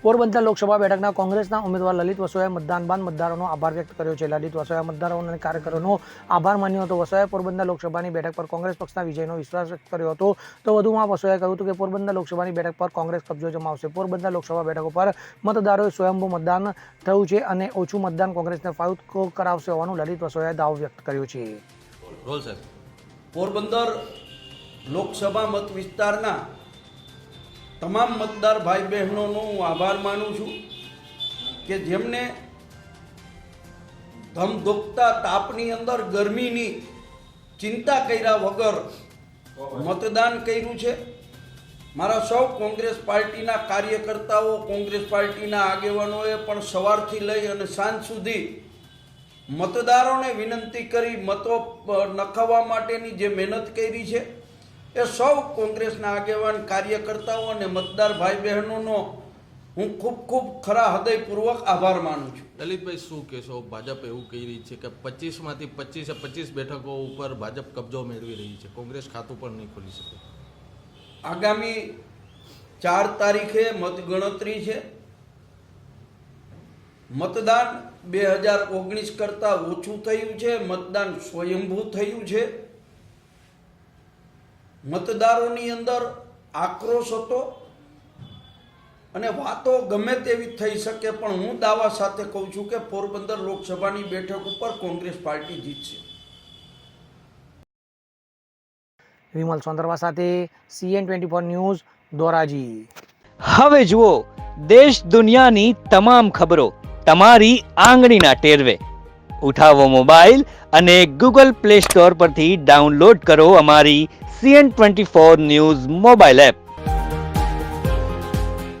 પોરબંદર લોકસભા બેઠકના કોંગ્રેસના ઉમેદવાર લલિત વસોયાએ મતદાન બાદ મતદારોનો આભાર વ્યક્ત કર્યો છે. લલિત વસોયાએ મતદારો અને કાર્યકરોનો આભાર માન્યો હતો. વસોયાએ પોરબંદર લોકસભાની બેઠક પર કોંગ્રેસ પક્ષના વિજયનો વિશ્વાસ વ્યક્ત કર્યો હતો. તો વધુમાં વસોયાએ કહ્યું હતું કે પોરબંદર લોકસભાની બેઠક પર કોંગ્રેસ કબજો જમાવશે. પોરબંદર લોકસભા બેઠકો પર મતદારોએ સ્વયંભૂ મતદાન થયું છે અને ઓછું મતદાન કોંગ્રેસને ફાયદો કરાવશે હોવાનું લલિત વસોયાએ દાવો વ્યક્ત કર્યો છે. પોરબંદર લોકસભા મત વિસ્તારના તમામ મતદાર ભાઈ બહેનોનો હું આભાર માનું છું કે જેમને ધમધોકતા તાપની અંદર ગરમીની ચિંતા કર્યા વગર મતદાન કર્યું છે. મારા સૌ કોંગ્રેસ પાર્ટીના કાર્યકર્તાઓ, કોંગ્રેસ પાર્ટીના આગેવાનોએ પણ સવારથી લઈ અને સાંજ સુધી મતદારોને વિનંતી કરી મતો નખાવવા માટેની જે મહેનત કરી છે એ સૌ કોંગ્રેસના આગેવાન કાર્યકર્તાઓ અને મતદાર ભાઈ બહેનોનો હું ખૂબ ખૂબ ખરા હૃદયપૂર્વક આભાર માનું છું. લલિતભાઈ, શું કહેશો? ભાજપ એવું કહી રહી છે કે 25માંથી 25 બેઠકો ઉપર ભાજપ કબજો મેળવી રહી છે, કોંગ્રેસ ખાતું પણ નહીં ખોલી શકે. આગામી 4 તારીખે મતગણતરી છે. મતદાન 2019 કરતાં ઓછું થયું છે. મતદાન સ્વયંભૂ થયું છે. મતદારોની અંદર આક્રોશ હતો અને વાતો ગમે તેવી થઈ શકે, પણ હું દાવા સાથે કહું છું કે પોરબંદર લોકસભાની બેઠક ઉપર કોંગ્રેસ પાર્ટી જીતશે. વિમલ સોંદરવા સાથે CN24 ન્યૂઝ, ધોરાજી. હવે જુઓ દેશ દુનિયાની તમામ ખબરો તમારી આંગળીના ટેરવે. ઉઠાવો મોબાઈલ અને Google Play Store પરથી ડાઉનલોડ કરો અમારી CN24 ન્યૂઝ મોબાઈલ એપ.